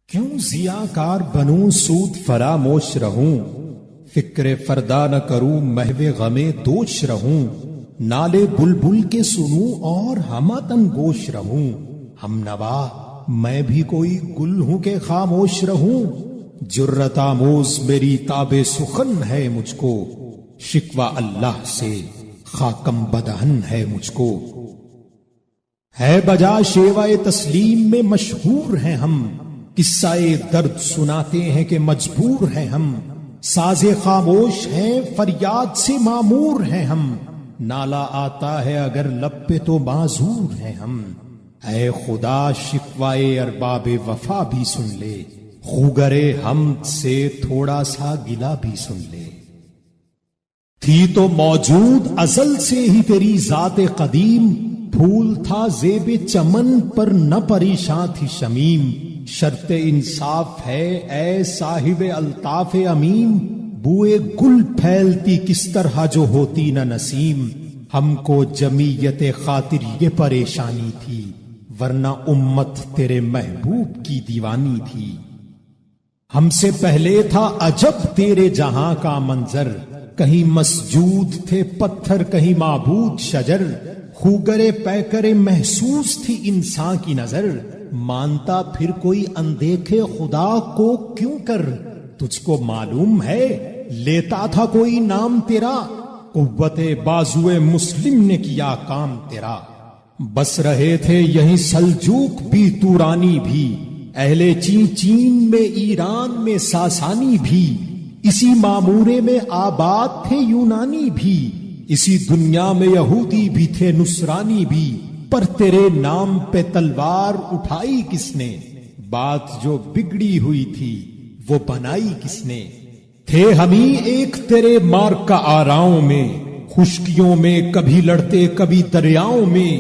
کیوں ضیاءکار بنوں سود فراموش رہوں، فکر فردا نہ کروں محو غم دوش رہوں، نالے بلبل کے سنوں اور ہمتن گوش رہوں، ہم نوا میں بھی کوئی گل ہوں کہ خاموش رہوں، جرت آموز میری تاب سخن ہے مجھ کو، شکوہ اللہ سے خاکم بدہن ہے مجھ کو، ہے بجا شیوہ تسلیم میں مشہور ہیں ہم، قصہ درد سناتے ہیں کہ مجبور ہیں ہم، ساز خاموش ہیں فریاد سے معمور ہیں ہم، نالا آتا ہے اگر لب پہ تو معذور ہیں ہم، اے خدا شکوائے ارباب وفا بھی سن لے، خوگرے حمد سے تھوڑا سا گلا بھی سن لے، تھی تو موجود ازل سے ہی تیری ذات قدیم، پھول تھا زیب چمن پر نہ پریشاں تھی شمیم، شرط انصاف ہے اے صاحب الطاف امین، بوئے گل پھیلتی کس طرح جو ہوتی نہ نسیم، ہم کو جمعیت خاطر یہ پریشانی تھی، ورنہ امت تیرے محبوب کی دیوانی تھی، ہم سے پہلے تھا عجب تیرے جہاں کا منظر، کہیں مسجود تھے پتھر کہیں معبود شجر، خوگرے پیکرے محسوس تھی انسان کی نظر، مانتا پھر کوئی اندیکھے خدا کو کیوں کر، تجھ کو معلوم ہے لیتا تھا کوئی نام تیرا، قوت بازوئے مسلم نے کیا کام تیرا، بس رہے تھے یہیں سلجوق بھی تورانی بھی، اہل چین میں ایران میں ساسانی بھی، اسی معمورے میں آباد تھے یونانی بھی، اسی دنیا میں یہودی بھی تھے نصرانی بھی، پر تیرے نام پہ تلوار اٹھائی کس نے، بات جو بگڑی ہوئی تھی وہ بنائی کس نے، تھے ہمیں ایک تیرے مار کا آراؤں میں، خشکیوں میں کبھی لڑتے کبھی دریاؤں میں،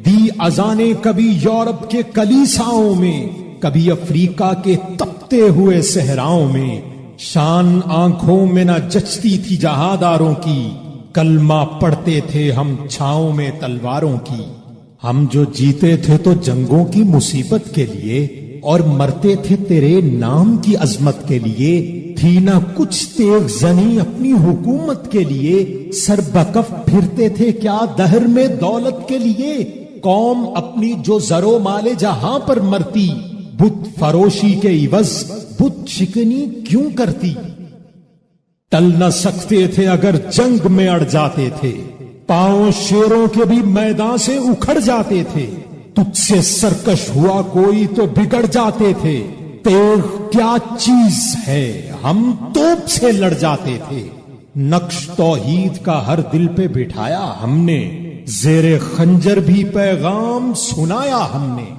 دی اذانیں کبھی یورپ کے کلیساؤں میں، کبھی افریقہ کے تپتے ہوئے صحراؤں میں، شان آنکھوں میں نہ جچتی تھی جہاداروں کی، کلمہ پڑھتے تھے ہم چھاؤں میں تلواروں کی، ہم جو جیتے تھے تو جنگوں کی مصیبت کے لیے، اور مرتے تھے تیرے نام کی عظمت کے لیے، تھی نہ کچھ تیغ زنی اپنی حکومت کے لیے، سر بکف پھرتے تھے کیا دہر میں دولت کے لیے، قوم اپنی جو زر و مال جہاں پر مرتی، بت فروشی کے عوض بت شکنی کیوں کرتی، ٹل نہ سکتے تھے اگر جنگ میں اڑ جاتے تھے، پاؤں شیروں کے بھی میدان سے اکھڑ جاتے تھے، تجھ سے سرکش ہوا کوئی تو بگڑ جاتے تھے، تیغ کیا چیز ہے ہم توپ سے لڑ جاتے تھے، نقش توحید کا ہر دل پہ بٹھایا ہم نے، زیر خنجر بھی پیغام سنایا ہم نے،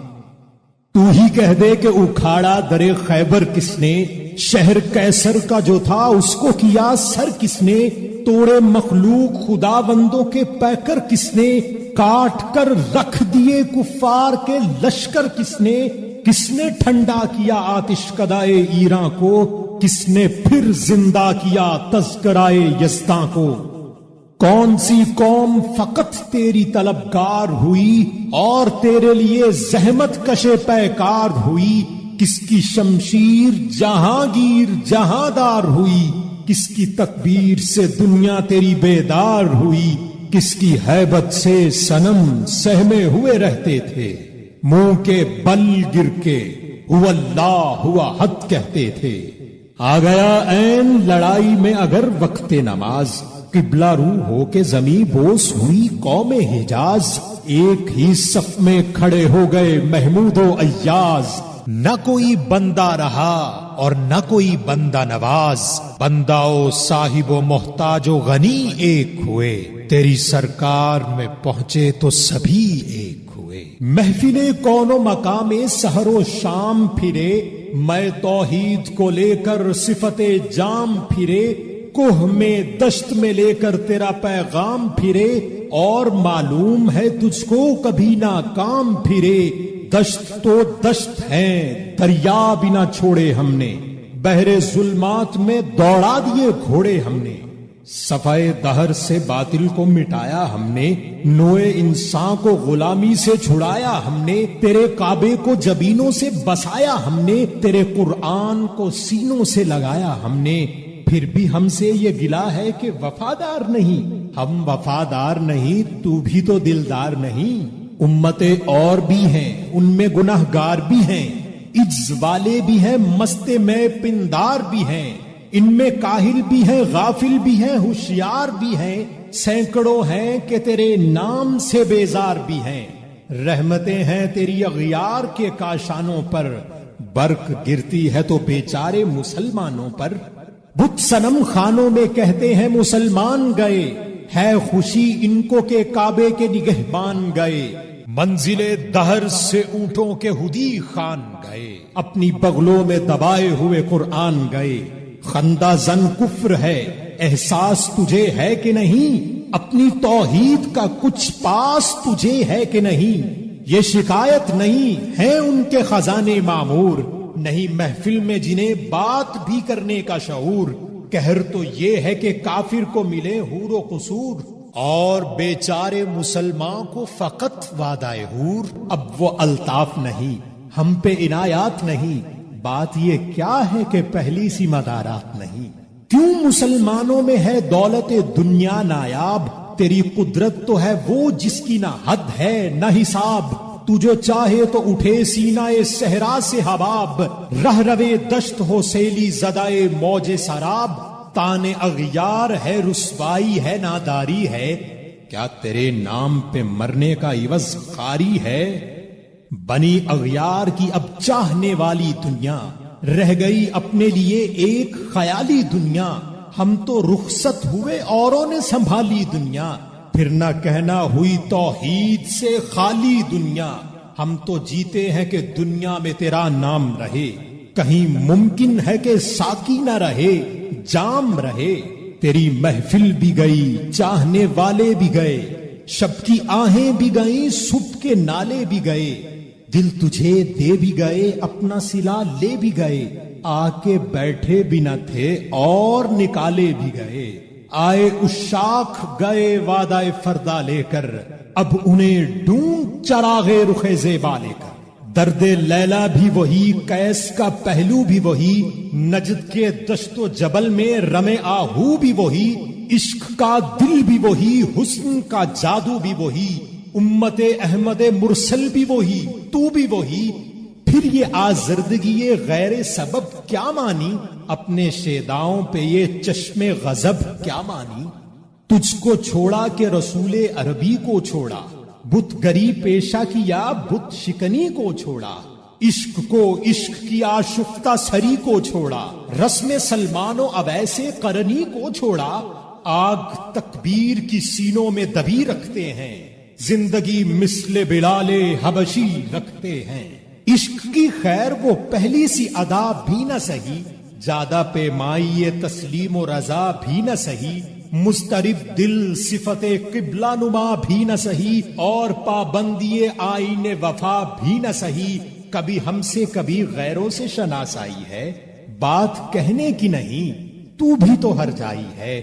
تو ہی کہہ دے کہ اکھاڑا در خیبر کس نے، شہر کیسر کا جو تھا اس کو کیا سر کس نے، توڑے مخلوق خدا بندوں کے پیکر کس نے، کاٹ کر رکھ دیے کفار کے لشکر کس نے ٹھنڈا کیا آتش کدائے ایراں کو، کس نے پھر زندہ کیا تذکرائے یزداں کو، کون سی قوم فقط تیری طلبگار ہوئی اور تیرے لیے زحمت کشے پیکار ہوئی، کس کی شمشیر جہانگیر جہاندار ہوئی، کس کی تکبیر سے دنیا تیری بیدار ہوئی، کس کی ہیبت سے صنم سہمے ہوئے رہتے تھے، منہ کے بل گر کے هو اللہ ہوا حد کہتے تھے، آ گیا عین لڑائی میں اگر وقت نماز، قبلہ رو ہو کے زمیں بوس ہوئی قوم حجاز، ایک ہی صف میں کھڑے ہو گئے محمود و ایاز، نہ کوئی بندہ رہا اور نہ کوئی بندہ نواز، بندہ و صاحب و محتاج و غنی ایک ہوئے، تیری سرکار میں پہنچے تو سبھی ایک ہوئے، محفل کون و مقام سحر و شام پھرے، میں توحید کو لے کر صفت جام پھرے، کوہ میں دشت میں لے کر تیرا پیغام پھرے، اور معلوم ہے تجھ کو کبھی ناکام پھرے، دشت تو دشت ہیں دریا بھی نہ چھوڑے ہم نے، بحر ظلمات میں دوڑا دیے گھوڑے ہم نے، صفائے دہر سے باطل کو مٹایا ہم نے، نوئے انسان کو غلامی سے چھڑایا ہم نے، تیرے کعبے کو جبینوں سے بسایا ہم نے، تیرے قرآن کو سینوں سے لگایا ہم نے، پھر بھی ہم سے یہ گلا ہے کہ وفادار نہیں۔ ہم وفادار نہیں، تو بھی تو دلدار نہیں۔ امتیں اور بھی ہیں، ان میں گناہگار بھی ہیں، عجز والے بھی ہیں، مست میں پندار بھی ہیں، ان میں کاہل بھی ہیں، غافل بھی ہیں، ہوشیار بھی ہیں، سینکڑوں ہیں کہ تیرے نام سے بیزار بھی ہیں۔ رحمتیں ہیں تیری اغیار کے کاشانوں پر، برق گرتی ہے تو بیچارے مسلمانوں پر۔ بت صنم خانوں میں کہتے ہیں مسلمان گئے، ہے خوشی ان کو کہ کعبے کے نگہبان گئے۔ منزل دہر سے اونٹوں کے ہدی خان گئے، اپنی بغلوں میں دبائے ہوئے قرآن گئے۔ خندہ زن کفر ہے، احساس تجھے ہے کہ نہیں؟ اپنی توحید کا کچھ پاس تجھے ہے کہ نہیں؟ یہ شکایت نہیں ہے ان کے خزانے معمور، نہیں محفل میں جنہیں بات بھی کرنے کا شعور۔ کہر تو یہ ہے کہ کافر کو ملے حور و قصور، اور بیچارے مسلمان کو فقط وعدہ حور۔ اب وہ الطاف نہیں، ہم پہ عنایات نہیں، بات یہ کیا ہے کہ پہلی سی مدارات نہیں۔ کیوں مسلمانوں میں ہے دولت دنیا نایاب؟ تیری قدرت تو ہے وہ جس کی نہ حد ہے نہ حساب۔ تو جو چاہے تو اٹھے سینہ صحرا سے حباب، رہ روے دشت ہو سیلی زدائے موج سراب۔ تان اغیار ہے، رسوائی ہے، ناداری ہے، کیا تیرے نام پہ مرنے کا عوض خاری ہے؟ بنی اغیار کی اب چاہنے والی دنیا، رہ گئی اپنے لیے ایک خیالی دنیا۔ ہم تو رخصت ہوئے اوروں نے سنبھالی دنیا، پھر نہ کہنا ہوئی توحید سے خالی دنیا۔ ہم تو جیتے ہیں کہ دنیا میں تیرا نام رہے، کہیں ممکن ہے کہ ساقی نہ رہے، جام رہے۔ تیری محفل بھی گئی، چاہنے والے بھی گئے، شب کی آہیں بھی گئیں، صبح کے نالے بھی گئے۔ دل تجھے دے بھی گئے، اپنا صلہ لے بھی گئے، آ کے بیٹھے بھی نہ تھے اور نکالے بھی گئے۔ آئے اشاق گئے وعدہ فردا لے کر، اب انہیں ڈھونڈ چراغے رخ زیبا لے کر۔ درد لیلا بھی وہی، قیس کا پہلو بھی وہی، نجد کے دشت و جبل میں رمے آہو بھی وہی، عشق کا دل بھی وہی، حسن کا جادو بھی وہی، امت احمد مرسل بھی وہی، تو بھی وہی۔ پھر یہ آزردگی غیر سبب کیا مانی؟ اپنے شیداؤں پہ یہ چشم غضب کیا مانی؟ تجھ کو چھوڑا کہ رسول عربی کو چھوڑا، بت گری پیشہ کیا، بت شکنی کو چھوڑا، عشق کو عشق کی آشفتہ سری کو چھوڑا، رسم سلمان و اویس قرنی کو چھوڑا۔ آگ تکبیر کی سینوں میں دبی رکھتے ہیں، زندگی مثل بلال حبشی رکھتے ہیں۔ عشق کی خیر وہ پہلی سی ادا بھی نہ سہی، زیادہ پیمائی تسلیم و رضا بھی نہ سہی، مضطرب دل صفت قبلہ نما بھی نہ سہی، اور پابندی آئین وفا بھی نہ سہی۔ کبھی ہم سے کبھی غیروں سے شناسائی ہے، بات کہنے کی نہیں، تو بھی تو ہر جائی ہے۔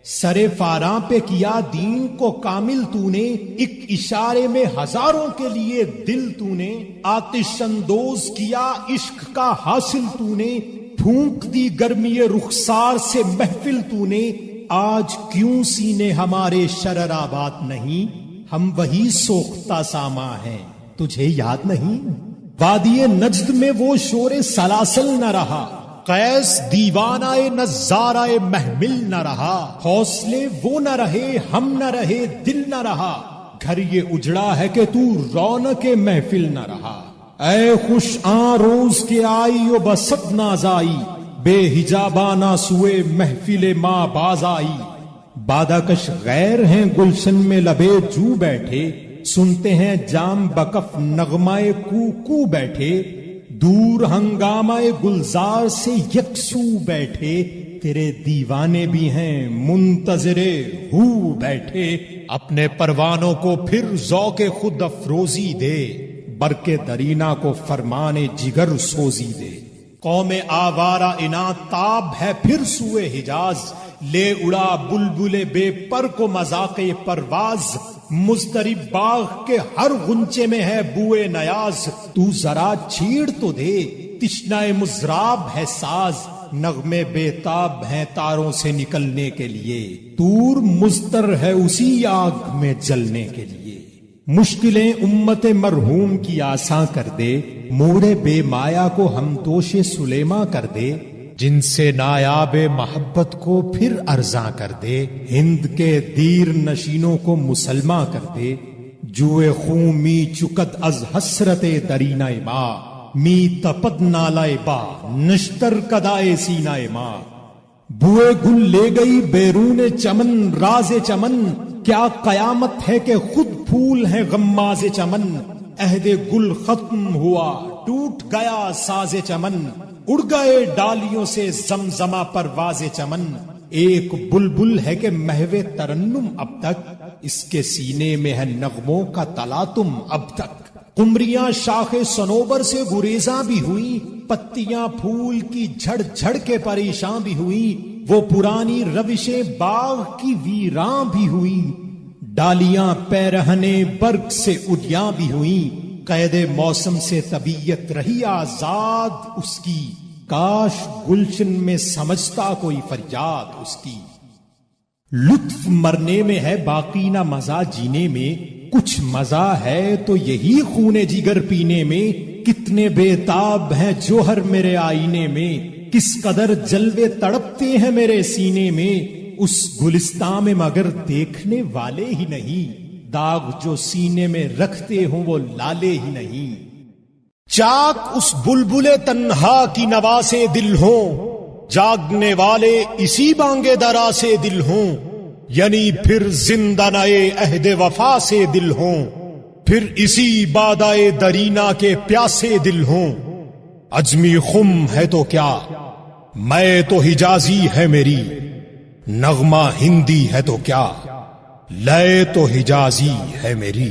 سرے فاراں پہ کیا دین کو کامل تو نے، ایک اشارے میں ہزاروں کے لیے دل تو نے، آتش اندوز کیا عشق کا حاصل تو نے، پھونک دی گرمی رخسار سے محفل تو نے۔ آج کیوں سینے ہمارے شرر آباد نہیں؟ ہم وہی سوختہ ساما ہیں، تجھے یاد نہیں؟ وادی نجد میں وہ شور سلاسل نہ رہا، قیس دیوانہ نظارہ محمل نہ رہا، حوصلے وہ نہ رہے، ہم نہ رہے، دل نہ رہا، گھر یہ اجڑا ہے کہ تو رونق محفل نہ رہا۔ اے خوش آن روز کے آئی و بسد ناز آئی، بے حجابانہ سوئے محفل ماں باز آئی۔ بادہ کش غیر ہیں گلشن میں لبے جو بیٹھے، سنتے ہیں جام بکف نغمہ کو کو بیٹھے، دور ہنگامہ گلزار سے یکسو بیٹھے، تیرے دیوانے بھی ہیں منتظر ہو بیٹھے۔ اپنے پروانوں کو پھر ذوق خود افروزی دے، برق درینہ کو فرمان جگر سوزی دے۔ قوم آوارہ انات تاب ہے پھر سوئے حجاز، لے اڑا بلبل بے پر کو مذاق پرواز، مضطرب باغ کے ہر غنچے میں ہے بوئے نیاز، تو ذرا چھیڑ تو دے تشنہ مضراب ہے ساز، نغمے بےتاب ہیں تاروں سے نکلنے کے لیے، طور مضطر ہے اسی آگ میں جلنے کے لیے۔ مشکلیں امت مرحوم کی آساں کر دے، موڑے بے مایا کو ہم دوش سلیماں کر دے، جن سے نایاب محبت کو پھر ارزاں کر دے، ہند کے دیر نشینوں کو مسلماں کر دے، جوئے خون می چکد از حسرت درینہ ماں، می تپد نالائے با نشتر کدائے سینہ ماں، بوئے گل لے گئی بیرون چمن راز چمن، کیا قیامت ہے کہ خود پھول ہے غماز چمن، عہد گل ختم ہوا ٹوٹ گیا ساز چمن، اڑ گئے ڈالیوں سے زمزمہ پرواز چمن، ایک بلبل ہے کہ محو ترنم اب تک، اس کے سینے میں ہے نغموں کا تلاطم اب تک، قمریاں شاخ صنوبر سے گریزاں بھی ہوئی، پتیاں پھول کی جھڑ جھڑ کے پریشاں بھی ہوئی، وہ پرانی روشیں باغ کی ویراں بھی ہوئی، ڈالیاں پیرہنے برگ سے اڈیاں بھی ہوئیں، قید موسم سے طبیعت رہی آزاد اس کی، کاش گلشن میں سمجھتا کوئی فریاد اس کی۔ لطف مرنے میں ہے باقی نہ مزہ جینے میں، کچھ مزہ ہے تو یہی خون جگر پینے میں، کتنے بےتاب ہیں جوہر میرے آئینے میں، کس قدر جلوے تڑپتے ہیں میرے سینے میں، اس گلستان میں مگر دیکھنے والے ہی نہیں، داغ جو سینے میں رکھتے ہوں وہ لالے ہی نہیں۔ چاک اس بلبل تنہا کی نوا سے دل ہوں، جاگنے والے اسی بانگے درا سے دل ہوں، یعنی پھر زندہ نئے عہد وفا سے دل ہوں، پھر اسی بادائے درینا کے پیاسے دل ہوں۔ عجمی خم ہے تو کیا، میں تو حجازی ہے میری، نغمہ ہندی ہے تو کیا، لے تو حجازی ہے میری۔